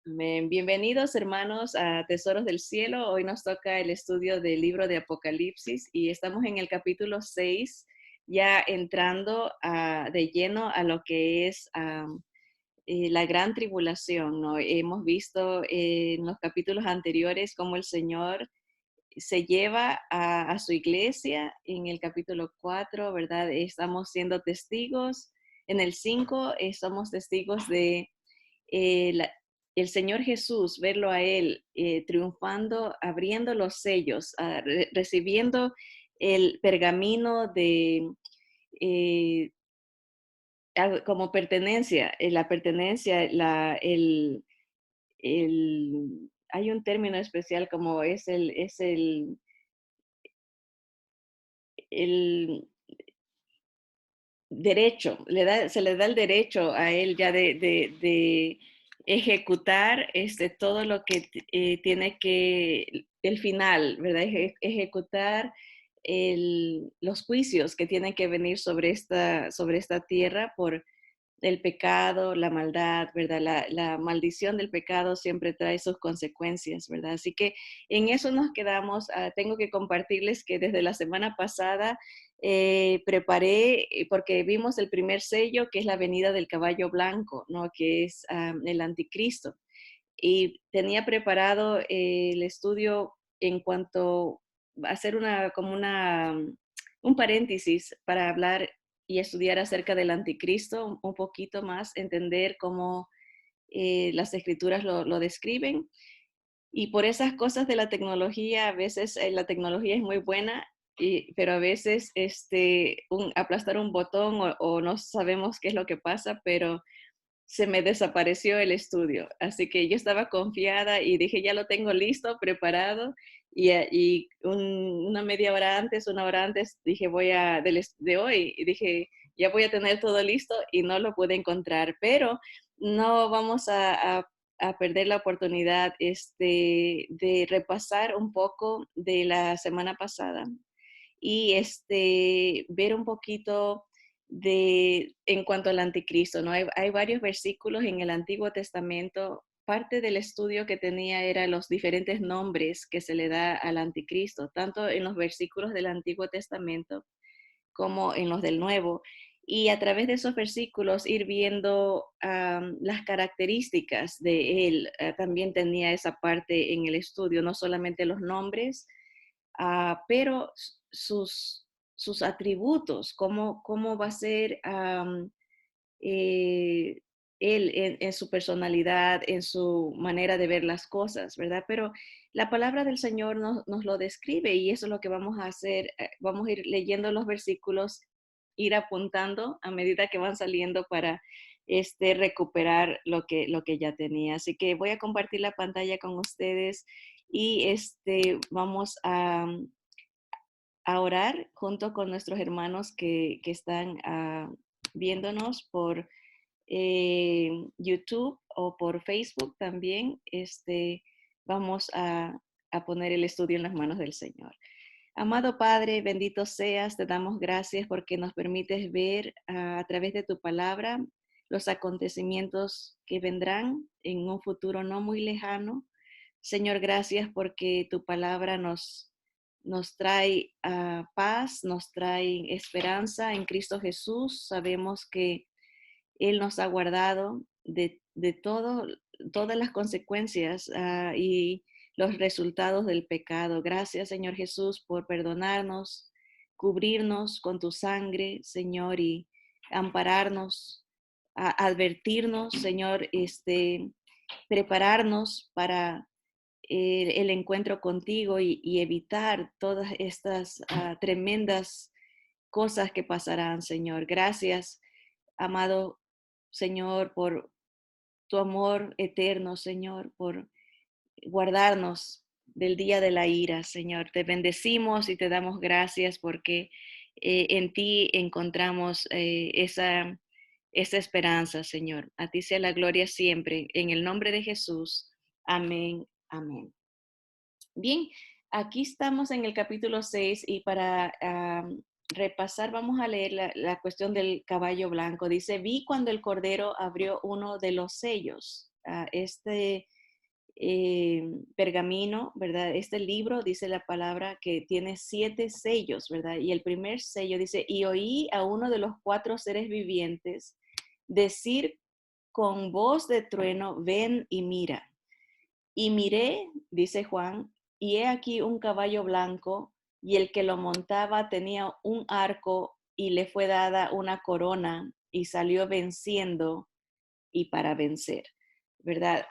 Amén. Bienvenidos, hermanos, a Tesoros del Cielo. Hoy nos toca el estudio del libro de Apocalipsis y estamos en el capítulo 6, ya entrando de lleno a lo que es la gran tribulación, ¿no? Hemos visto en los capítulos anteriores cómo el Señor se lleva a su iglesia. En el capítulo 4, ¿verdad? Estamos siendo testigos. En el 5, somos testigos de eh, la- el Señor Jesús, verlo a Él triunfando, abriendo los sellos, recibiendo el pergamino de, eh, como pertenencia, la pertenencia, hay un término especial como el derecho, se le da el derecho a él ya de ejecutar todo lo que tiene que, el final, ¿verdad? Ejecutar los juicios que tienen que venir sobre esta tierra por el pecado, la maldad, ¿verdad? La maldición del pecado siempre trae sus consecuencias, ¿verdad? Así que en eso nos quedamos. Tengo que compartirles que desde la semana pasada preparé, porque vimos el primer sello, que es la venida del caballo blanco, ¿no? Que es el anticristo. Y tenía preparado el estudio en cuanto a hacer un paréntesis para hablar y estudiar acerca del anticristo un poquito más, entender cómo las escrituras lo describen. Y por esas cosas de la tecnología, a veces la tecnología es muy buena, pero a veces aplastar un botón o no sabemos qué es lo que pasa, pero se me desapareció el estudio. Así que yo estaba confiada y dije, ya lo tengo listo, preparado. Una media hora antes, una hora antes, dije, de hoy, y dije, ya voy a tener todo listo y no lo pude encontrar. Pero no vamos a perder la oportunidad de repasar un poco de la semana pasada y ver un poquito en cuanto al anticristo, ¿no? Hay varios versículos en el Antiguo Testamento. Parte del estudio que tenía era los diferentes nombres que se le da al anticristo, tanto en los versículos del Antiguo Testamento como en los del Nuevo. Y a través de esos versículos ir viendo las características de él. También tenía esa parte en el estudio, no solamente los nombres, pero sus atributos, cómo va a ser eh, él en su personalidad, en su manera de ver las cosas, ¿verdad? Pero la palabra del Señor nos lo describe y eso es lo que vamos a hacer. Vamos a ir leyendo los versículos, ir apuntando a medida que van saliendo para recuperar lo que ya tenía. Así que voy a compartir la pantalla con ustedes y vamos a orar junto con nuestros hermanos que están viéndonos por YouTube o por Facebook también. Vamos a poner el estudio en las manos del Señor. Amado Padre, bendito seas, te damos gracias porque nos permites ver a través de tu palabra los acontecimientos que vendrán en un futuro no muy lejano. Señor, gracias porque tu palabra nos trae paz, nos trae esperanza en Cristo Jesús. Sabemos que Él nos ha guardado de todas las consecuencias y los resultados del pecado. Gracias, Señor Jesús, por perdonarnos, cubrirnos con tu sangre, Señor, y ampararnos, advertirnos, Señor, prepararnos para el encuentro contigo y evitar todas estas tremendas cosas que pasarán, Señor. Gracias, amado Señor, por tu amor eterno, Señor, por guardarnos del día de la ira, Señor. Te bendecimos y te damos gracias porque en ti encontramos esa esperanza, Señor. A ti sea la gloria siempre. En el nombre de Jesús. Amén. Amén. Bien, aquí estamos en el capítulo 6 y para repasar vamos a leer la cuestión del caballo blanco. Dice, vi cuando el Cordero abrió uno de los sellos. este pergamino, ¿verdad? Este libro, dice la palabra, que tiene 7 sellos, ¿verdad? Y el primer sello dice, y oí a uno de los 4 seres vivientes decir con voz de trueno, ven y mira. Y miré, dice Juan, y he aquí un caballo blanco, y el que lo montaba tenía un arco, y le fue dada una corona, y salió venciendo y para vencer, ¿verdad?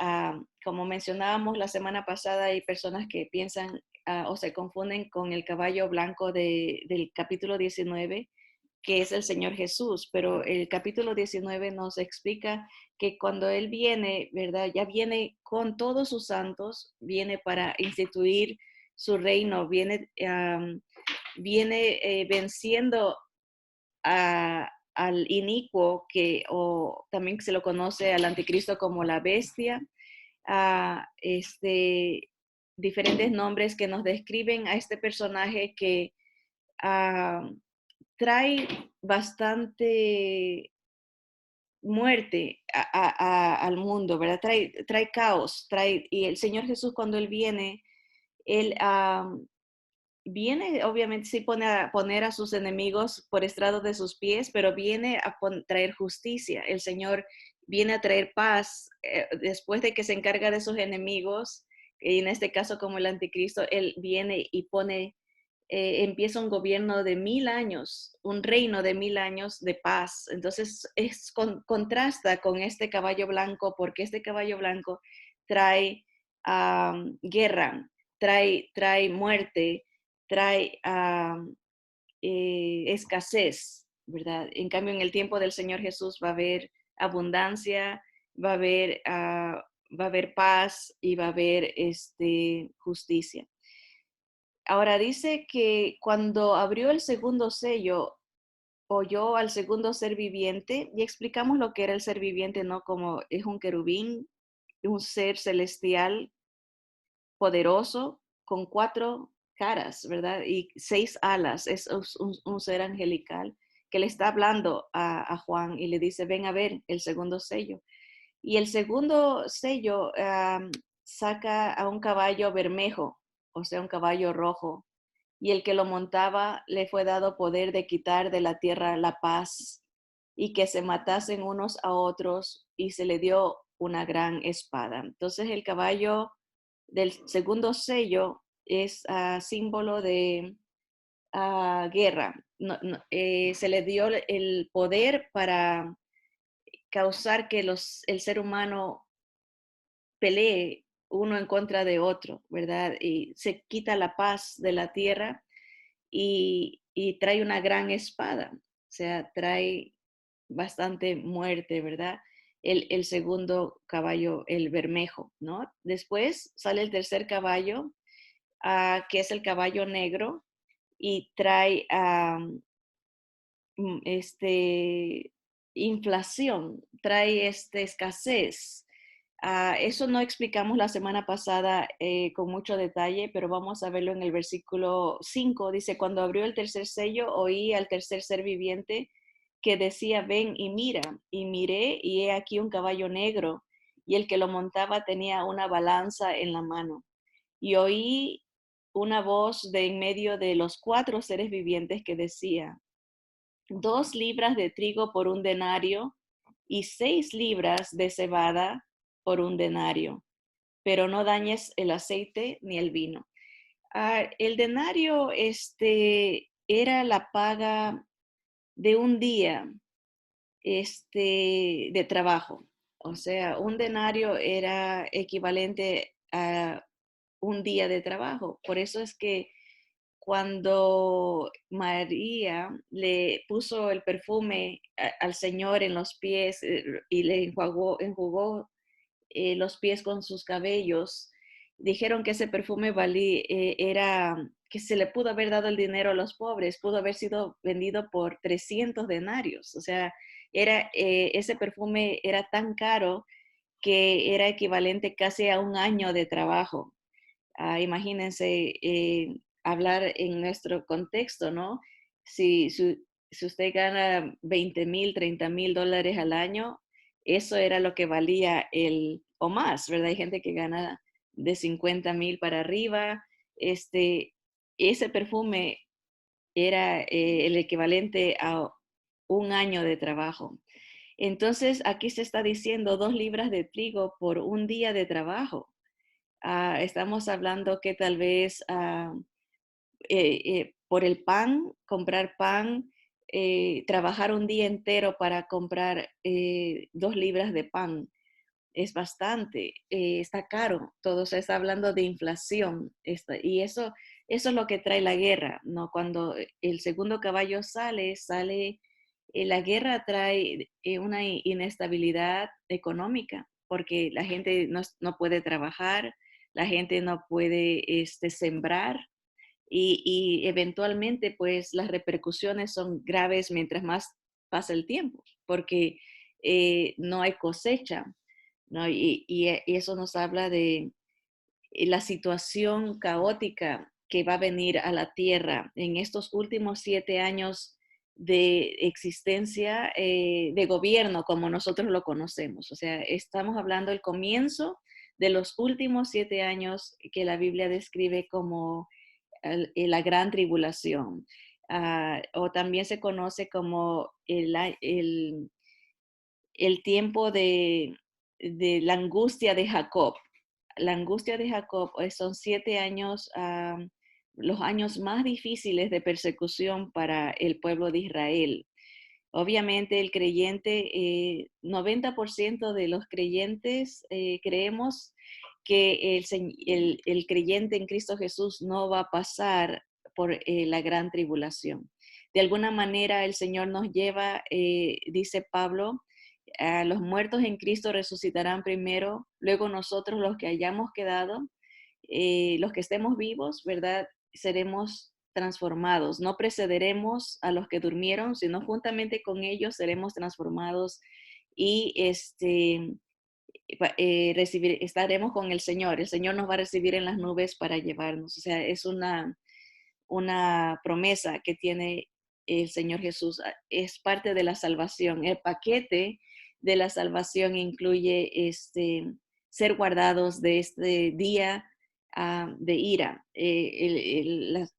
Como mencionábamos la semana pasada, hay personas que piensan o se confunden con el caballo blanco del capítulo 19, que es el Señor Jesús, pero el capítulo 19 nos explica que cuando Él viene, ¿verdad? Ya viene con todos sus santos, viene para instituir su reino, viene venciendo al inicuo, o también se lo conoce al anticristo como la bestia, a diferentes nombres que nos describen a este personaje que uh, trae bastante muerte al mundo, ¿verdad? Trae caos, y el Señor Jesús cuando Él viene, Él viene, obviamente, sí pone a poner a sus enemigos por estrado de sus pies, pero viene a traer justicia. El Señor viene a traer paz después de que se encarga de sus enemigos, y en este caso como el anticristo, Él viene y empieza un gobierno de 1000 años, un reino de 1000 años de paz. Entonces, contrasta con este caballo blanco, porque este caballo blanco trae guerra, trae muerte, trae escasez, ¿verdad? En cambio, en el tiempo del Señor Jesús va a haber abundancia, va a haber, va a haber paz y va a haber justicia. Ahora dice que cuando abrió el segundo sello, oyó al segundo ser viviente, y explicamos lo que era el ser viviente, ¿no? Como es un querubín, un ser celestial poderoso con 4 caras, ¿verdad? Y 6 alas, es un ser angelical que le está hablando a Juan y le dice, ven a ver el segundo sello. Y el segundo sello saca a un caballo bermejo, o sea, un caballo rojo, y el que lo montaba le fue dado poder de quitar de la tierra la paz y que se matasen unos a otros, y se le dio una gran espada. Entonces el caballo del segundo sello es símbolo de guerra. Se le dio el poder para causar que el ser humano pelee uno en contra de otro, ¿verdad? Y se quita la paz de la tierra y trae una gran espada, o sea, trae bastante muerte, ¿verdad? El segundo caballo, el bermejo, ¿no? Después sale el tercer caballo, que es el caballo negro, y trae inflación, trae escasez. Eso no explicamos la semana pasada con mucho detalle, pero vamos a verlo en el versículo 5. Dice, cuando abrió el tercer sello, oí al tercer ser viviente que decía, ven y mira. Y miré, y he aquí un caballo negro, y el que lo montaba tenía una balanza en la mano. Y oí una voz de en medio de los 4 seres vivientes que decía, 2 libras de trigo por un denario y 6 libras de cebada por un denario, pero no dañes el aceite ni el vino. El denario era la paga de un día de trabajo. O sea, un denario era equivalente a un día de trabajo. Por eso es que cuando María le puso el perfume al Señor en los pies y le enjugó los pies con sus cabellos, dijeron que ese perfume era que se le pudo haber dado el dinero a los pobres, pudo haber sido vendido por 300 denarios. O sea, ese perfume era tan caro que era equivalente casi a un año de trabajo. Imagínense hablar en nuestro contexto, ¿no? Si usted gana 20,000, 30,000 dólares al año, eso era lo que valía o más, ¿verdad? Hay gente que gana de 50,000 para arriba. Ese perfume era el equivalente a un año de trabajo. Entonces, aquí se está diciendo 2 libras de trigo por un día de trabajo. Estamos hablando que tal vez por el pan, comprar pan, trabajar un día entero para comprar 2 libras de pan es bastante, está caro, todo se está hablando de inflación, y eso es lo que trae la guerra, ¿no? Cuando el segundo caballo sale, la guerra trae una inestabilidad económica, porque la gente no puede trabajar, la gente no puede sembrar, y eventualmente pues las repercusiones son graves mientras más pasa el tiempo, porque no hay cosecha, ¿no? Y eso nos habla de la situación caótica que va a venir a la tierra en estos últimos 7 años de existencia de gobierno como nosotros lo conocemos. O sea, estamos hablando del comienzo de los últimos 7 años que la Biblia describe como la gran tribulación, o también se conoce como el tiempo de la angustia de Jacob. La angustia de Jacob son 7 años, los años más difíciles de persecución para el pueblo de Israel. Obviamente el creyente, 90% de los creyentes creemos que el creyente en Cristo Jesús no va a pasar por la gran tribulación. De alguna manera el Señor nos lleva, dice Pablo, los muertos en Cristo resucitarán primero, luego nosotros los que hayamos quedado, los que estemos vivos, ¿verdad? Seremos transformados. No precederemos a los que durmieron, sino juntamente con ellos seremos transformados y estaremos con el Señor. El Señor nos va a recibir en las nubes para llevarnos. O sea, es una promesa que tiene el Señor Jesús. Es parte de la salvación. El paquete de la salvación incluye ser guardados de este día de ira.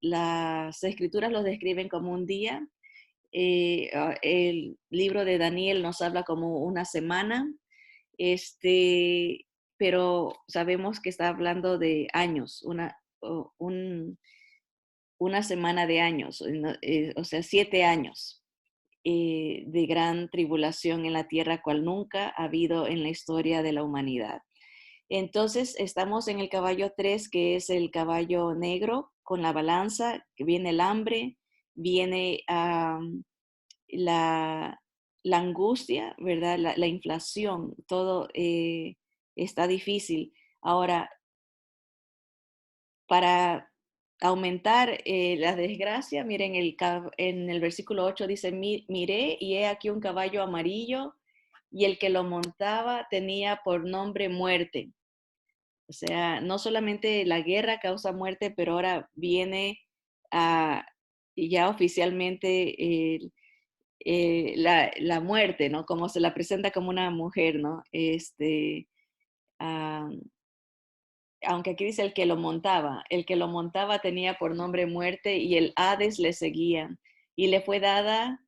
Las escrituras los describen como un día. El libro de Daniel nos habla como una semana, pero sabemos que está hablando de años, una semana de años, ¿no? O sea, 7 años de gran tribulación en la tierra, cual nunca ha habido en la historia de la humanidad. Entonces, estamos en el caballo 3, que es el caballo negro, con la balanza, que viene el hambre, viene la, la angustia, ¿verdad? La inflación, todo está difícil. Ahora, para aumentar la desgracia, miren, en el versículo 8 dice, miré y he aquí un caballo amarillo y el que lo montaba tenía por nombre muerte. O sea, no solamente la guerra causa muerte, pero ahora viene ya oficialmente la muerte, ¿no? Como se la presenta como una mujer, ¿no? Ah, aunque aquí dice el que lo montaba tenía por nombre muerte y el Hades le seguía y le fue dada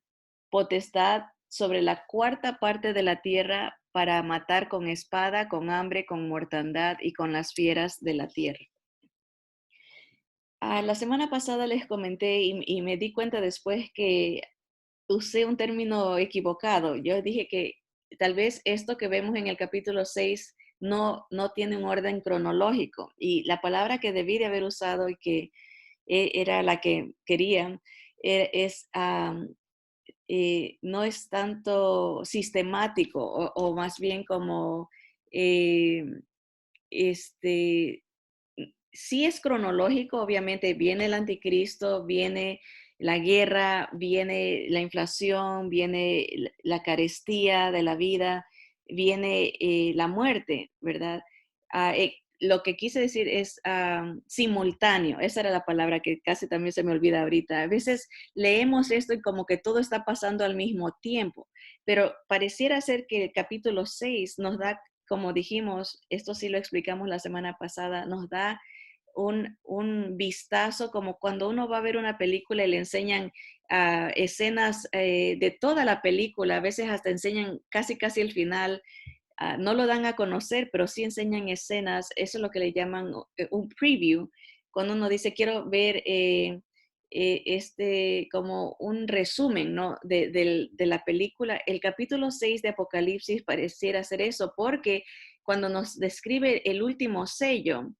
potestad sobre la cuarta parte de la tierra para matar con espada, con hambre, con mortandad y con las fieras de la tierra. La semana pasada les comenté y me di cuenta después que usé un término equivocado. Yo dije que tal vez esto que vemos en el capítulo 6 no tiene un orden cronológico. Y la palabra que debí de haber usado y que era la que quería no es tanto sistemático o más bien como eh, este, sí es cronológico, obviamente viene el anticristo, viene la guerra, viene la inflación, viene la carestía de la vida, viene la muerte, ¿verdad? Lo que quise decir es simultáneo, esa era la palabra que casi también se me olvida ahorita. A veces leemos esto y como que todo está pasando al mismo tiempo, pero pareciera ser que el capítulo 6 nos da como dijimos, esto sí lo explicamos la semana pasada, nos da un vistazo como cuando uno va a ver una película y le enseñan escenas de toda la película, a veces hasta enseñan casi el final. No lo dan a conocer, pero sí enseñan escenas, eso es lo que le llaman un preview, cuando uno dice quiero ver como un resumen, ¿no? de la película. El capítulo 6 de Apocalipsis pareciera ser eso, porque cuando nos describe el último sello,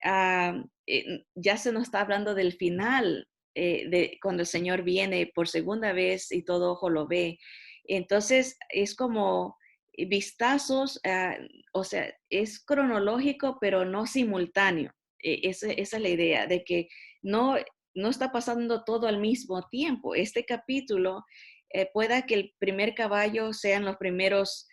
ya se nos está hablando del final, de cuando el Señor viene por segunda vez y todo ojo lo ve. Entonces es como vistazos, o sea, es cronológico, pero no simultáneo. Esa es la idea, de que no, no está pasando todo al mismo tiempo. Este capítulo pueda que el primer caballo sean los primeros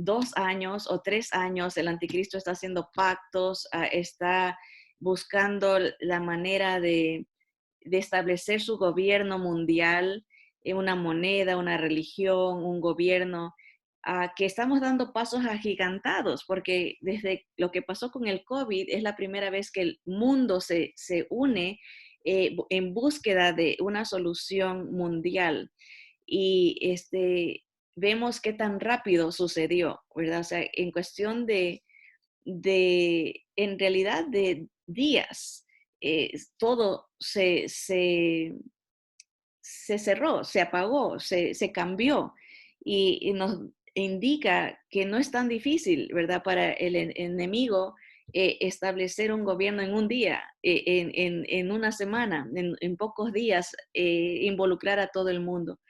2 años o 3 años, el anticristo está haciendo pactos, está buscando la manera de establecer su gobierno mundial, una moneda, una religión, un gobierno, que estamos dando pasos agigantados, porque desde lo que pasó con el COVID es la primera vez que el mundo se une en búsqueda de una solución mundial. Y vemos qué tan rápido sucedió, ¿verdad? O sea, en cuestión en realidad, de días, todo se cerró, se apagó, se cambió y nos indica que no es tan difícil, ¿verdad? Para el enemigo establecer un gobierno en un día, en una semana, en pocos días, involucrar a todo el mundo.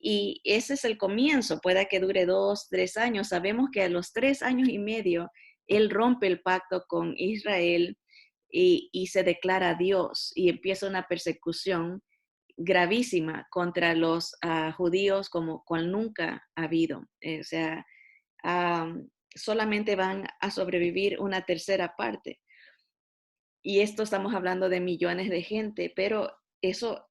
Y ese es el comienzo, pueda que dure 2, 3 años. Sabemos que a los 3 años y medio, él rompe el pacto con Israel y se declara Dios y empieza una persecución gravísima contra los judíos como cual nunca ha habido. O sea, solamente van a sobrevivir una tercera parte. Y esto estamos hablando de millones de gente, pero eso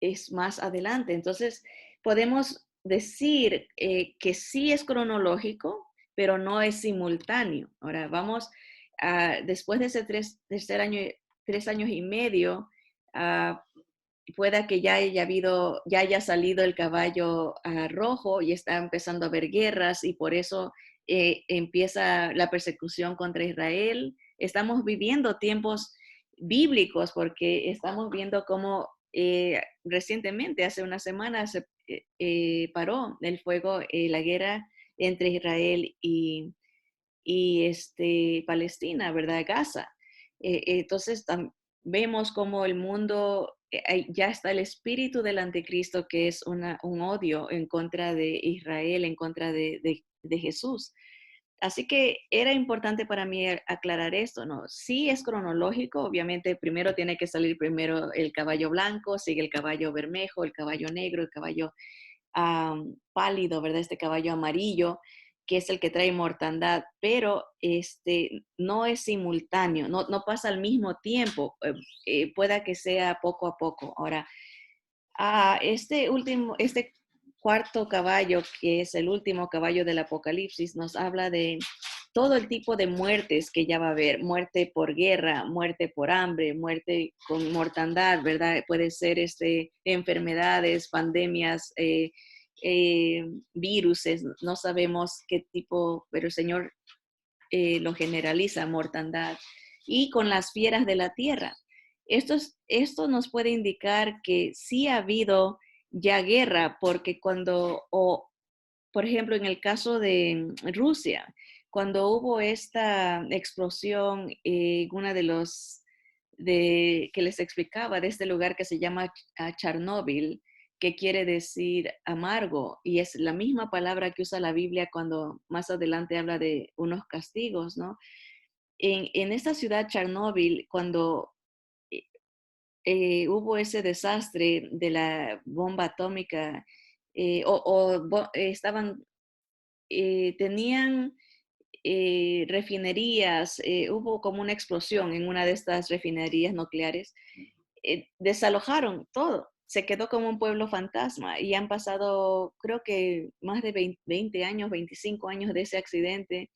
es más adelante. Entonces, podemos decir que sí es cronológico, pero no es simultáneo. Ahora, vamos, después de ese tercer año, 3 años y medio, ah, pueda que ya haya salido el caballo rojo y está empezando a haber guerras y por eso empieza la persecución contra Israel. Estamos viviendo tiempos bíblicos porque estamos viendo cómo recientemente, hace una semana, se paró el fuego, la guerra entre Israel y Palestina, ¿verdad? Gaza. Entonces, vemos como el mundo, ya está el espíritu del anticristo, que es un odio en contra de Israel, en contra de Jesús. Así que era importante para mí aclarar esto, ¿no? Sí es cronológico, obviamente primero tiene que salir primero el caballo blanco, sigue el caballo bermejo, el caballo negro, el caballo pálido, ¿verdad? Este caballo amarillo, que es el que trae mortandad, pero no es simultáneo, no pasa al mismo tiempo, pueda que sea poco a poco. Ahora, este cuarto caballo, que es el último caballo del Apocalipsis, nos habla de todo el tipo de muertes que ya va a haber, muerte por guerra, muerte por hambre, muerte con mortandad, ¿verdad? Puede ser enfermedades, pandemias, viruses, no sabemos qué tipo, pero el Señor lo generaliza, mortandad, y con las fieras de la tierra. Esto nos puede indicar que sí ha habido ya guerra, porque por ejemplo, en el caso de Rusia, cuando hubo esta explosión en una que les explicaba, de este lugar que se llama Chernóbil, que quiere decir amargo, y es la misma palabra que usa la Biblia cuando más adelante habla de unos castigos, ¿no? En esta ciudad Chernóbil, cuando eh, hubo ese desastre de la bomba atómica, tenían refinerías, hubo como una explosión en una de estas refinerías nucleares, desalojaron todo, se quedó como un pueblo fantasma y han pasado, creo que más de 20 años, 25 años de ese accidente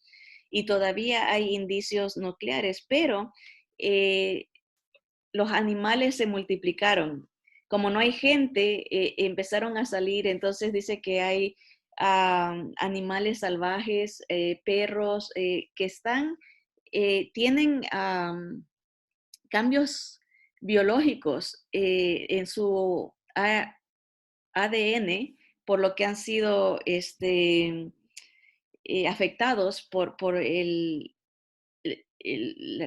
y todavía hay indicios nucleares, pero eh, los animales se multiplicaron. Como no hay gente, empezaron a salir, entonces dice que hay animales salvajes, perros, que tienen cambios biológicos en su ADN, por lo que han sido afectados por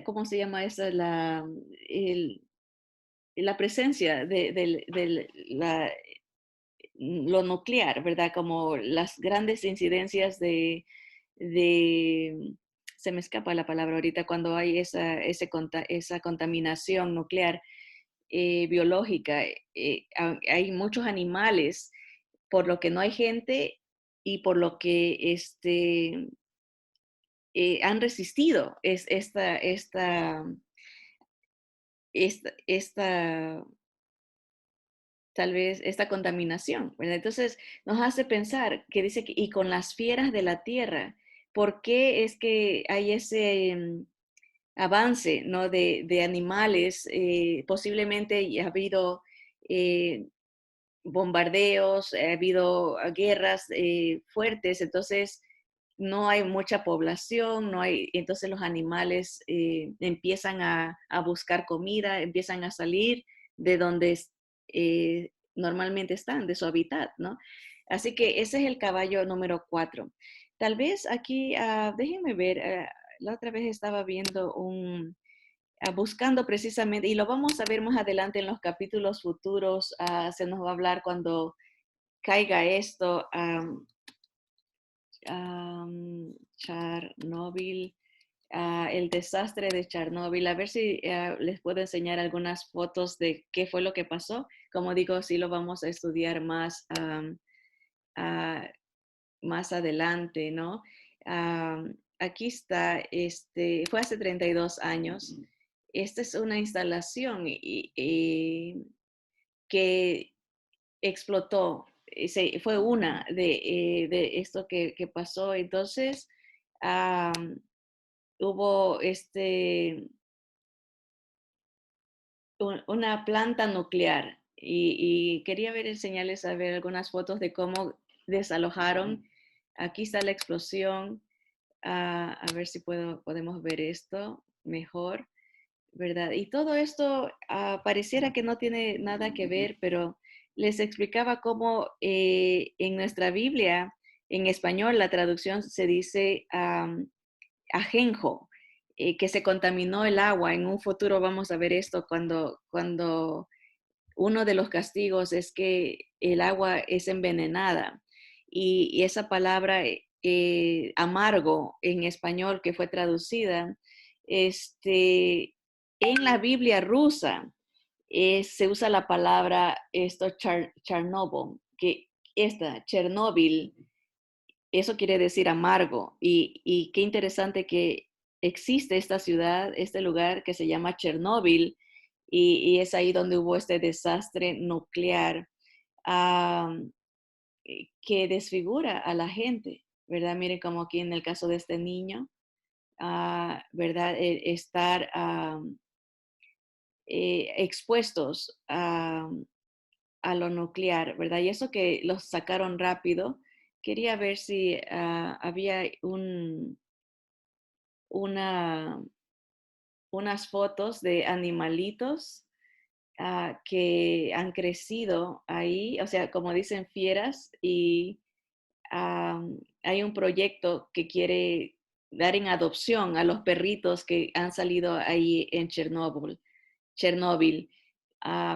¿cómo se llama eso? El, la presencia lo nuclear, ¿verdad? Como las grandes incidencias de, se me escapa la palabra ahorita, cuando hay esa contaminación nuclear biológica. Hay muchos animales, por lo que no hay gente y por lo que han resistido esta tal vez esta contaminación, ¿verdad? Entonces nos hace pensar que dice que, y con las fieras de la tierra, ¿por qué es que hay ese avance, ¿no? De animales? Posiblemente ha habido eh, bombardeos, ha habido guerras fuertes, entonces no hay mucha población, no hay, entonces los animales empiezan a buscar comida, empiezan a salir de donde normalmente están, de su hábitat, ¿no? Así que ese es el caballo número 4. Tal vez aquí, déjenme ver, la otra vez estaba viendo buscando precisamente, y lo vamos a ver más adelante en los capítulos futuros, se nos va a hablar cuando caiga esto, Chernobyl, el desastre de Chernobyl. A ver si les puedo enseñar algunas fotos de qué fue lo que pasó. Como digo, sí lo vamos a estudiar ah, más adelante, ¿no? Aquí está, fue hace 32 años. Esta es una instalación que explotó. Fue una de esto que pasó. Entonces, hubo una planta nuclear y quería enseñarles a ver algunas fotos de cómo desalojaron. Aquí está la explosión. A ver si podemos ver esto mejor, ¿verdad? Y todo esto pareciera que no tiene nada que ver, pero les explicaba cómo en nuestra Biblia, en español, la traducción se dice ajenjo, que se contaminó el agua. En un futuro vamos a ver esto cuando uno de los castigos es que el agua es envenenada. Y esa palabra amargo en español que fue traducida, en la Biblia rusa se usa la palabra Chernobyl, que Chernobyl, eso quiere decir amargo. Y qué interesante que existe esta ciudad, este lugar que se llama Chernóbil, y es ahí donde hubo este desastre nuclear que desfigura a la gente, ¿verdad? Miren como aquí en el caso de este niño, ¿verdad? Estar expuestos a lo nuclear, ¿verdad? Y eso que los sacaron rápido. Quería ver si había una, unas fotos de animalitos que han crecido ahí, o sea, como dicen, fieras, y hay un proyecto que quiere dar en adopción a los perritos que han salido ahí en Chernóbil.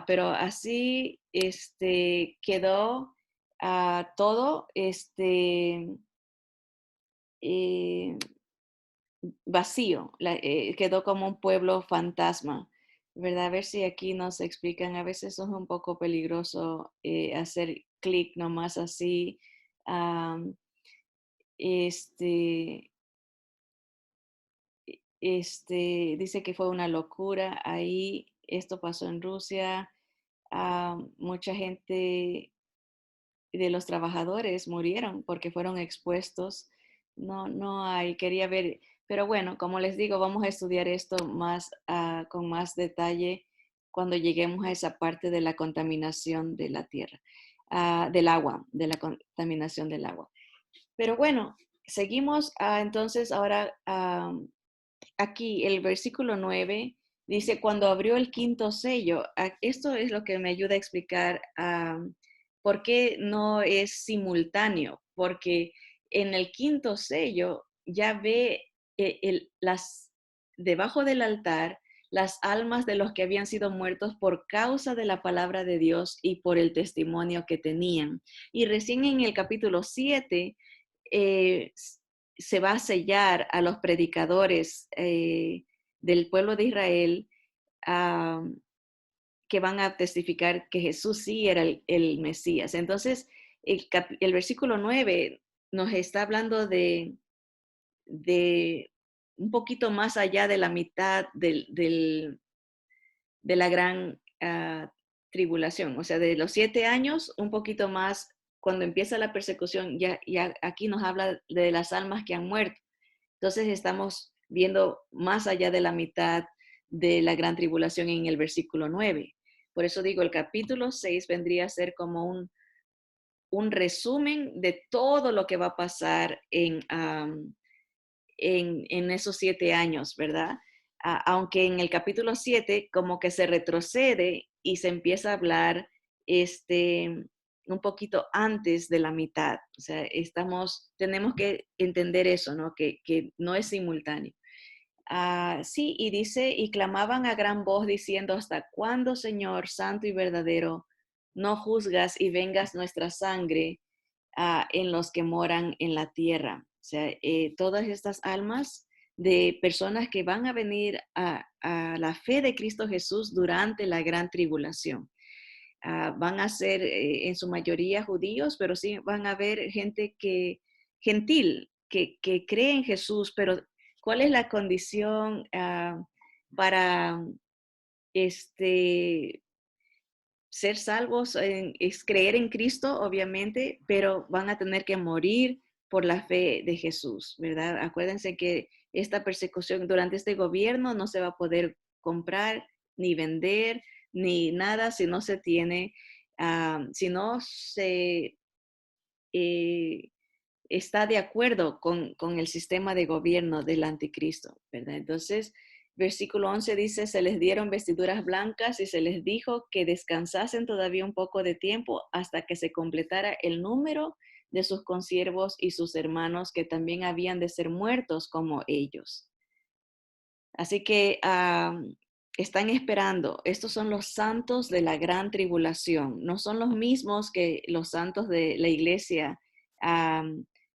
Pero así quedó todo eh, vacío, quedó como un pueblo fantasma, ¿verdad? A ver si aquí nos explican, a veces es un poco peligroso hacer clic nomás así. am, este, dice que fue una locura ahí, esto pasó en Rusia. mucha gente de los trabajadores murieron porque fueron expuestos. No hay, quería ver, pero bueno, como les digo, vamos a estudiar esto más con más detalle cuando lleguemos a esa parte de la contaminación de la tierra, del agua, de la contaminación del agua. Pero bueno, seguimos entonces ahora aquí el versículo 9 dice, cuando abrió el quinto sello, esto es lo que me ayuda a explicar por qué no es simultáneo, porque en el quinto sello ya ve debajo del altar las almas de los que habían sido muertos por causa de la palabra de Dios y por el testimonio que tenían. Y recién en el capítulo 7 eh, se va a sellar a los predicadores del pueblo de Israel que van a testificar que Jesús sí era el Mesías. Entonces, el versículo 9 nos está hablando de un poquito más allá de la mitad de la gran tribulación, o sea, de los 7 años, un poquito más, cuando empieza la persecución, ya aquí nos habla de las almas que han muerto. Entonces estamos viendo más allá de la mitad de la gran tribulación en el versículo 9. Por eso digo, el capítulo 6 vendría a ser como un resumen de todo lo que va a pasar en esos 7 años, ¿verdad? Aunque en el capítulo 7 como que se retrocede y se empieza a hablar un poquito antes de la mitad. O sea, tenemos que entender eso, ¿no? Que no es simultáneo. Sí, y dice, y clamaban a gran voz diciendo, ¿hasta cuándo, Señor, santo y verdadero, no juzgas y vengas nuestra sangre en los que moran en la tierra? O sea, todas estas almas de personas que van a venir a la fe de Cristo Jesús durante la gran tribulación. Van a ser en su mayoría judíos, pero sí van a haber gente gentil, que cree en Jesús, pero ¿cuál es la condición para este, ser salvos? Es creer en Cristo, obviamente, pero van a tener que morir por la fe de Jesús, ¿verdad? Acuérdense que esta persecución durante este gobierno no se va a poder comprar ni vender ni nada si no se tiene, si no se eh, está de acuerdo con el sistema de gobierno del anticristo, ¿verdad? Entonces, versículo 11 dice, se les dieron vestiduras blancas y se les dijo que descansasen todavía un poco de tiempo hasta que se completara el número de sus consiervos y sus hermanos que también habían de ser muertos como ellos. Así que están esperando. Estos son los santos de la gran tribulación. No son los mismos que los santos de la iglesia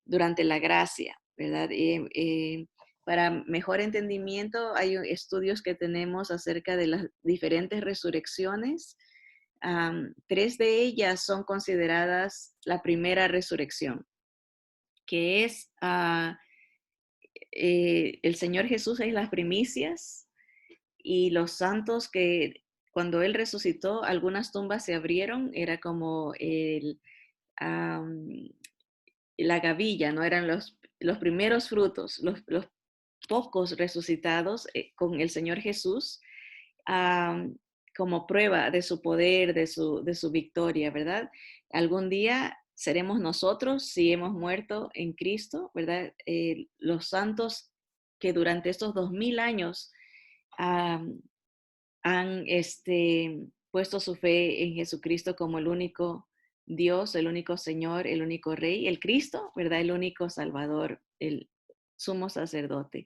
durante la gracia, ¿verdad? Para mejor entendimiento, hay estudios que tenemos acerca de las diferentes resurrecciones. 3 de ellas son consideradas la primera resurrección, que es el Señor Jesús es las primicias y los santos que cuando Él resucitó, algunas tumbas se abrieron, era como la gavilla, ¿no? Eran los primeros frutos, los pocos resucitados con el Señor Jesús como prueba de su poder, de su victoria, ¿verdad? Algún día seremos nosotros si hemos muerto en Cristo, ¿verdad? Los santos que durante estos 2000 años han puesto su fe en Jesucristo como el único Dios, el único Señor, el único Rey, el Cristo, ¿verdad? El único Salvador, el sumo sacerdote.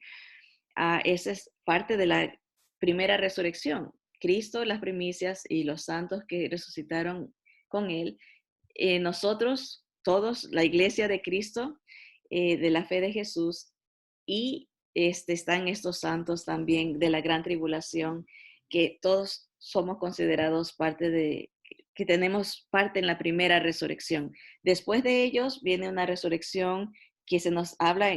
Esa es parte de la primera resurrección. Cristo, las primicias y los santos que resucitaron con Él. Nosotros, todos, la iglesia de Cristo, de la fe de Jesús, y están estos santos también de la gran tribulación, que todos somos considerados que tenemos parte en la primera resurrección. Después de ellos viene una resurrección que se nos habla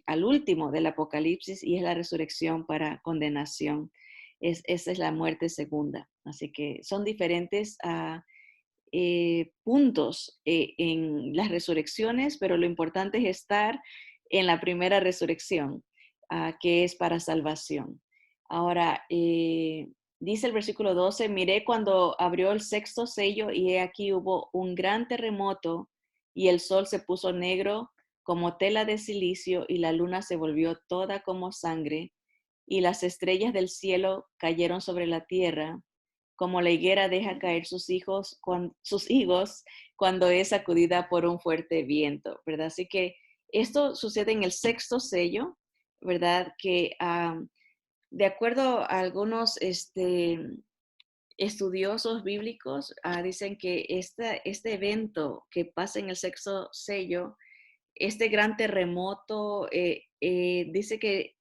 al último del Apocalipsis y es la resurrección para condenación. esa es la muerte segunda. Así que son diferentes puntos en las resurrecciones, pero lo importante es estar en la primera resurrección, que es para salvación. Ahora, dice el versículo 12, miré cuando abrió el sexto sello y he aquí hubo un gran terremoto y el sol se puso negro como tela de silicio y la luna se volvió toda como sangre y las estrellas del cielo cayeron sobre la tierra como la higuera deja caer sus higos cuando es sacudida por un fuerte viento, ¿verdad? Así que esto sucede en el sexto sello, ¿verdad? Que de acuerdo a algunos estudiosos bíblicos, dicen que este evento que pasa en el sexto sello, este gran terremoto, dice que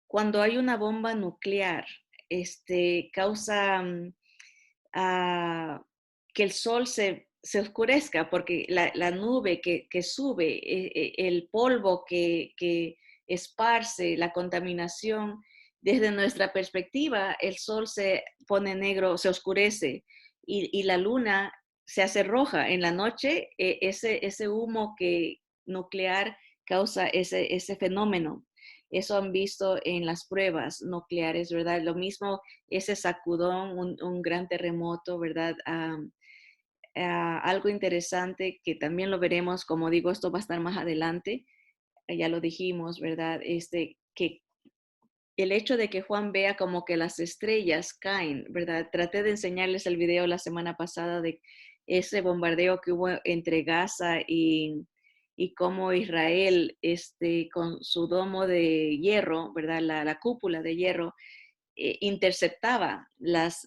cuando hay una bomba nuclear, causa que el sol se oscurezca, porque la nube que sube, el polvo que esparce, la contaminación, desde nuestra perspectiva, el sol se pone negro, se oscurece y la luna se hace roja. En la noche, ese humo nuclear causa ese fenómeno. Eso han visto en las pruebas nucleares, ¿verdad? Lo mismo ese sacudón, un gran terremoto, ¿verdad? Algo interesante que también lo veremos, como digo, esto va a estar más adelante, ya lo dijimos, ¿verdad? Que el hecho de que Juan vea como que las estrellas caen, ¿verdad? Traté de enseñarles el video la semana pasada de ese bombardeo que hubo entre Gaza y cómo Israel, con su domo de hierro, ¿verdad? La cúpula de hierro, interceptaba las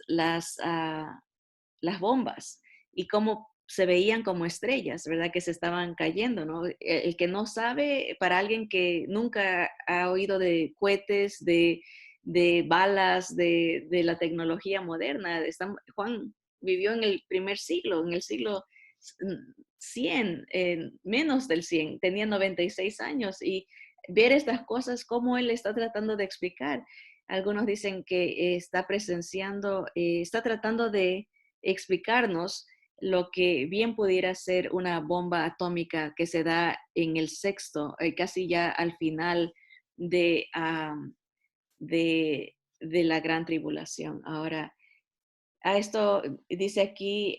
bombas y cómo se veían como estrellas, ¿verdad? Que se estaban cayendo, ¿no? El que no sabe, para alguien que nunca ha oído de cohetes, de balas, de la tecnología moderna, Juan vivió en el primer siglo, en el siglo 100, menos del 100, tenía 96 años y ver estas cosas, cómo él está tratando de explicar. Algunos dicen que está presenciando, está tratando de explicarnos lo que bien pudiera ser una bomba atómica que se da en el sexto, casi ya al final de, de la gran tribulación. Ahora, a esto dice aquí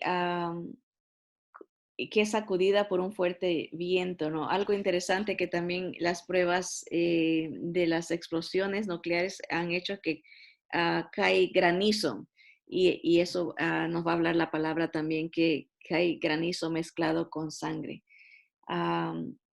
que es sacudida por un fuerte viento, ¿no? Algo interesante que también las pruebas de las explosiones nucleares han hecho que cae granizo y eso nos va a hablar la palabra también que cae granizo mezclado con sangre.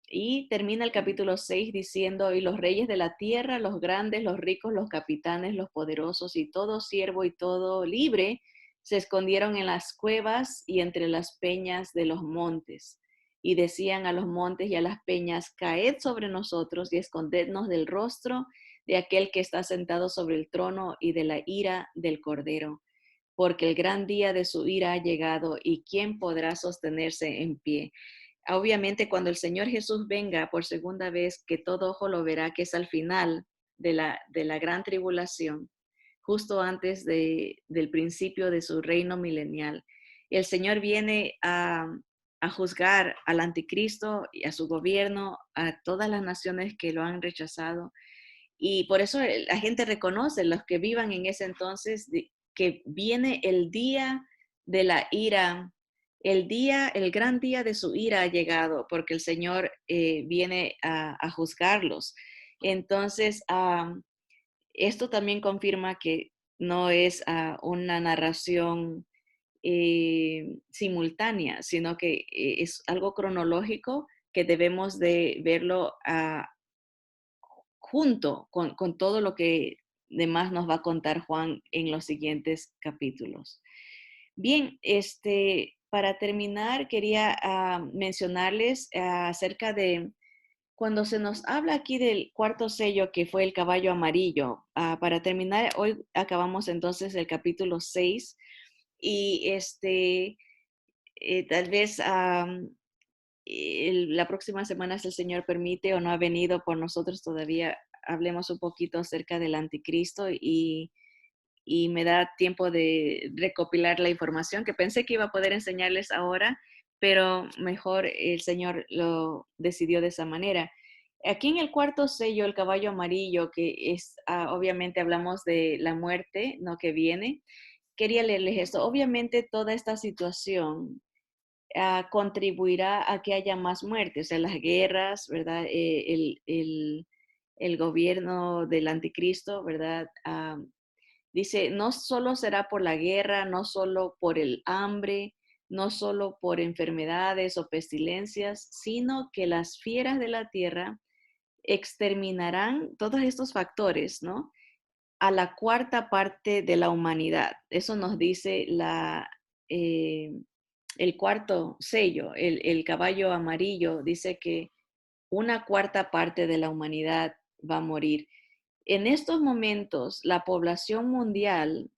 Y termina el capítulo 6 diciendo, y los reyes de la tierra, los grandes, los ricos, los capitanes, los poderosos y todo siervo y todo libre, se escondieron en las cuevas y entre las peñas de los montes. Y decían a los montes y a las peñas, caed sobre nosotros y escondednos del rostro de aquel que está sentado sobre el trono y de la ira del Cordero, porque el gran día de su ira ha llegado y ¿quién podrá sostenerse en pie? Obviamente, cuando el Señor Jesús venga por segunda vez, que todo ojo lo verá, que es al final de la gran tribulación, justo antes del principio de su reino milenial. El Señor viene a juzgar al anticristo y a su gobierno, a todas las naciones que lo han rechazado. Y por eso la gente reconoce, los que vivan en ese entonces, que viene el día de la ira, el gran día de su ira ha llegado, porque el Señor viene a juzgarlos. Entonces, esto también confirma que no es una narración simultánea, sino que es algo cronológico que debemos de verlo junto con todo lo que demás nos va a contar Juan en los siguientes capítulos. Bien, para terminar, quería mencionarles acerca de cuando se nos habla aquí del cuarto sello que fue el caballo amarillo. Para terminar, hoy acabamos entonces el capítulo 6 y tal vez la próxima semana, si el Señor permite o no ha venido por nosotros todavía, hablemos un poquito acerca del anticristo y me da tiempo de recopilar la información que pensé que iba a poder enseñarles ahora, pero mejor el Señor lo decidió de esa manera. Aquí en el cuarto sello, el caballo amarillo, que es, obviamente hablamos de la muerte, ¿no? Que viene. Quería leerles esto. Obviamente toda esta situación contribuirá a que haya más muertes, o sea, las guerras, ¿verdad? El gobierno del anticristo, ¿verdad? Dice, no solo será por la guerra, no solo por el hambre, no solo por enfermedades o pestilencias, sino que las fieras de la tierra exterminarán todos estos factores, ¿no? A la cuarta parte de la humanidad. Eso nos dice eh, el cuarto sello, el caballo amarillo, dice que una cuarta parte de la humanidad va a morir. En estos momentos, la población mundial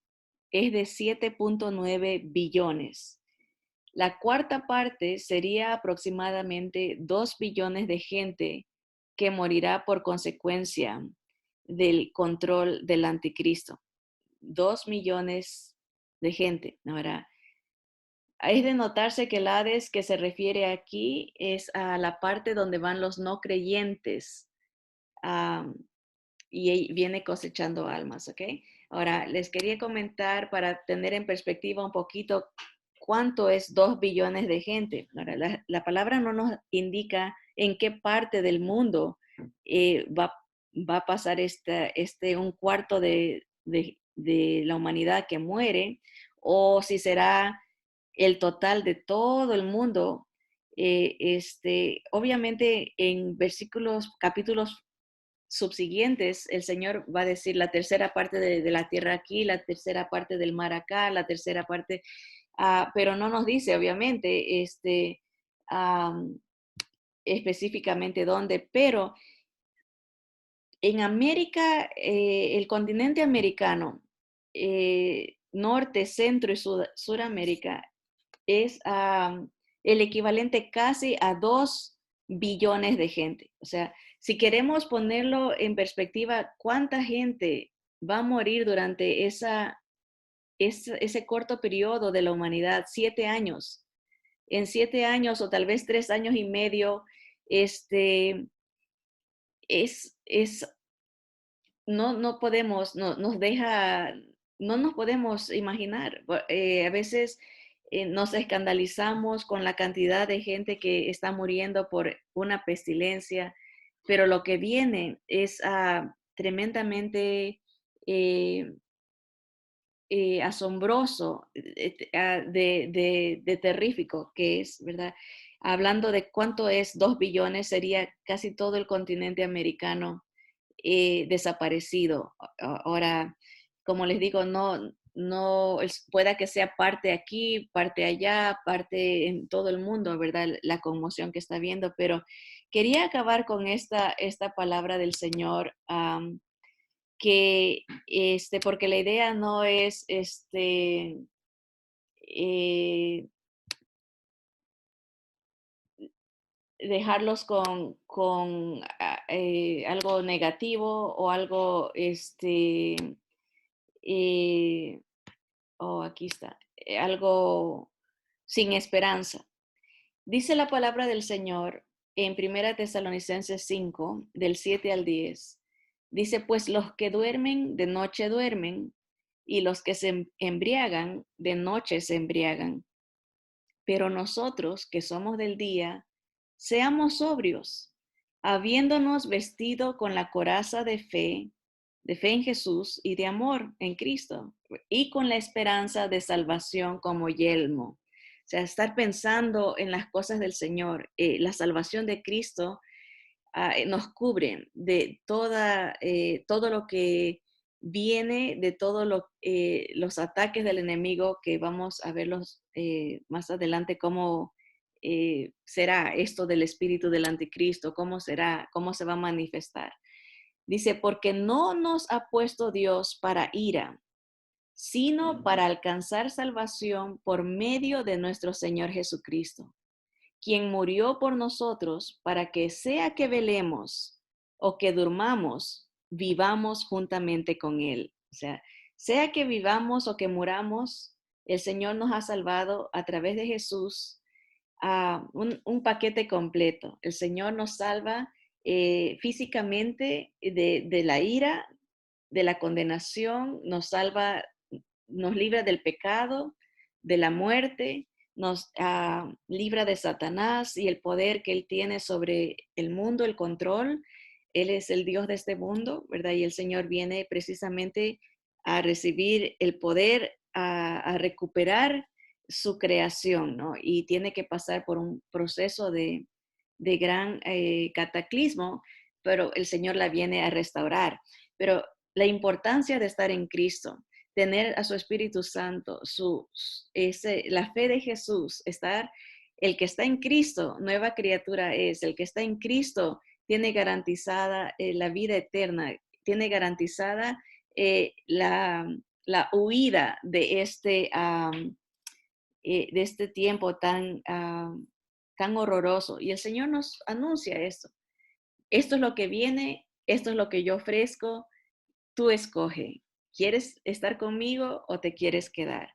es de 7.9 billones. La cuarta parte sería aproximadamente 2 billones de gente que morirá por consecuencia del control del anticristo. 2 millones de gente, ¿no? ¿Verdad? Es de notarse que el Hades que se refiere aquí es a la parte donde van los no creyentes um, y viene cosechando almas, ¿ok? Ahora, les quería comentar para tener en perspectiva un poquito cuánto es 2 billones de gente. Ahora, la palabra no nos indica en qué parte del mundo va a pasar un cuarto de la humanidad que muere, o si será el total de todo el mundo. Obviamente en capítulos subsiguientes, el Señor va a decir la tercera parte de la tierra aquí, la tercera parte del mar acá, la tercera parte, pero no nos dice, obviamente, um, específicamente dónde, pero en América, el continente americano, norte, centro y Suramérica, es el equivalente casi a 2 billones de gente. O sea, si queremos ponerlo en perspectiva, ¿cuánta gente va a morir durante ese corto periodo de la humanidad? 7 años. En 7 años o tal vez 3 años y medio, este, es no podemos, no nos podemos imaginar. A veces nos escandalizamos con la cantidad de gente que está muriendo por una pestilencia, pero lo que viene es tremendamente eh, asombroso, de terrífico que es, ¿verdad? Hablando de cuánto es 2 billones, sería casi todo el continente americano desaparecido. Ahora, como les digo, no pueda que sea parte aquí, parte allá, parte en todo el mundo, ¿verdad? La conmoción que está viendo, pero quería acabar con esta palabra del Señor, que, porque la idea no es, eh, dejarlos con algo negativo o algo, eh, aquí está, algo sin esperanza. Dice la palabra del Señor en 1 Tesalonicenses 5, del 7 al 10. Dice, pues los que duermen de noche duermen, y los que se embriagan de noche se embriagan. Pero nosotros que somos del día, seamos sobrios, habiéndonos vestido con la coraza de fe en Jesús y de amor en Cristo, y con la esperanza de salvación como yelmo. O sea, estar pensando en las cosas del Señor, la salvación de Cristo nos cubre de todo lo que viene, de todos los ataques del enemigo, que vamos a verlos más adelante, cómo será esto del espíritu del anticristo, cómo será, cómo se va a manifestar. Dice, porque no nos ha puesto Dios para ira, sino para alcanzar salvación por medio de nuestro Señor Jesucristo, quien murió por nosotros para que sea que velemos o que durmamos, vivamos juntamente con Él. O sea, Sea que vivamos o que muramos, el Señor nos ha salvado a través de Jesús, un paquete completo. El Señor nos salva físicamente de la ira, de la condenación, nos salva, nos libra del pecado, de la muerte, nos libra de Satanás y el poder que él tiene sobre el mundo, el control. Él es el Dios de este mundo, ¿verdad? Y el Señor viene precisamente a recibir el poder, a recuperar su creación, ¿no? Y tiene que pasar por un proceso de gran cataclismo, pero el Señor la viene a restaurar. Pero la importancia de estar en Cristo, tener a su Espíritu Santo, la fe de Jesús, el que está en Cristo, nueva criatura es, el que está en Cristo tiene garantizada la vida eterna, tiene garantizada la huida de este tiempo tan horroroso. Y el Señor nos anuncia esto. Esto es lo que viene, esto es lo que yo ofrezco, tú escoge. ¿Quieres estar conmigo o te quieres quedar?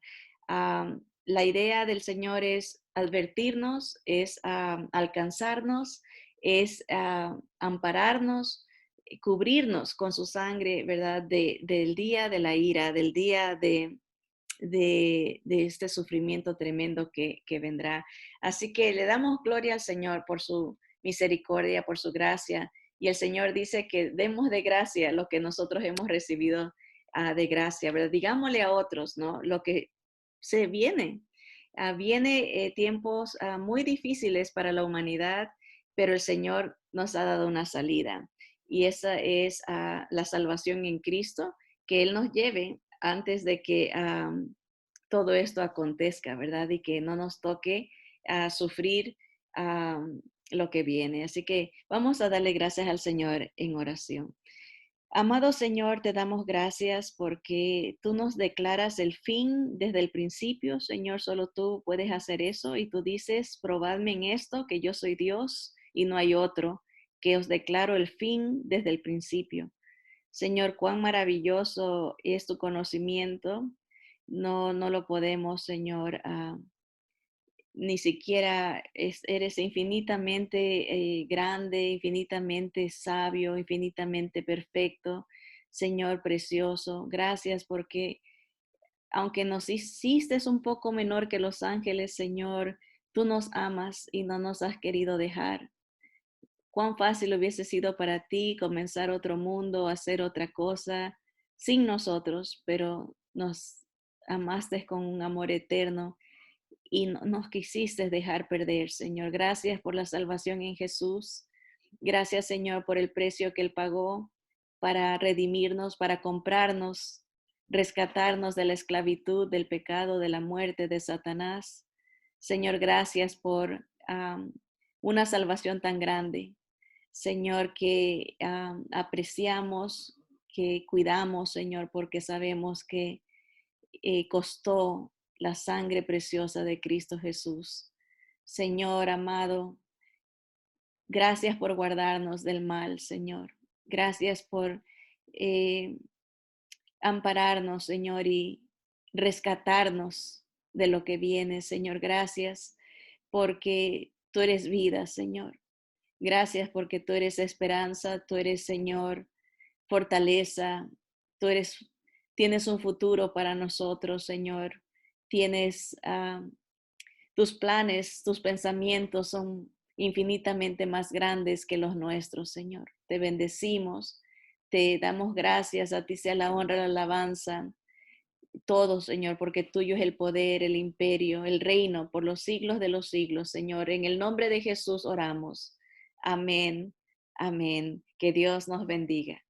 La idea del Señor es advertirnos, es alcanzarnos, es ampararnos, cubrirnos con su sangre, ¿verdad? Del día de la ira, del día de este sufrimiento tremendo que vendrá. Así que le damos gloria al Señor por su misericordia, por su gracia. Y el Señor dice que demos de gracia lo que nosotros hemos recibido de gracia, ¿verdad? Digámosle a otros, ¿no? Lo que se viene. Viene tiempos muy difíciles para la humanidad, pero el Señor nos ha dado una salida. Y esa es la salvación en Cristo, que Él nos lleve antes de que todo esto acontezca, ¿verdad? Y que no nos toque sufrir lo que viene. Así que vamos a darle gracias al Señor en oración. Amado Señor, te damos gracias porque tú nos declaras el fin desde el principio. Señor, solo tú puedes hacer eso y tú dices, probadme en esto, que yo soy Dios y no hay otro, que os declaro el fin desde el principio. Señor, cuán maravilloso es tu conocimiento. No lo podemos, Señor, ni siquiera eres infinitamente grande, infinitamente sabio, infinitamente perfecto. Señor precioso, gracias porque aunque nos hiciste un poco menor que los ángeles, Señor, tú nos amas y no nos has querido dejar. Cuán fácil hubiese sido para ti comenzar otro mundo, hacer otra cosa sin nosotros, pero nos amaste con un amor eterno y no nos quisiste dejar perder, Señor. Gracias por la salvación en Jesús. Gracias, Señor, por el precio que Él pagó para redimirnos, para comprarnos, rescatarnos de la esclavitud, del pecado, de la muerte, de Satanás. Señor, gracias por una salvación tan grande. Señor, que apreciamos, que cuidamos, Señor, porque sabemos que costó la sangre preciosa de Cristo Jesús. Señor amado, gracias por guardarnos del mal, Señor. Gracias por eh, ampararnos, Señor, y rescatarnos de lo que viene, Señor. Gracias porque tú eres vida, Señor. Gracias porque tú eres esperanza, tú eres, Señor, fortaleza, tú tienes un futuro para nosotros, Señor. Tienes tus planes, tus pensamientos son infinitamente más grandes que los nuestros, Señor. Te bendecimos, te damos gracias, a ti sea la honra, la alabanza, todo, Señor, porque tuyo es el poder, el imperio, el reino por los siglos de los siglos, Señor. En el nombre de Jesús oramos. Amén. Amén. Que Dios nos bendiga.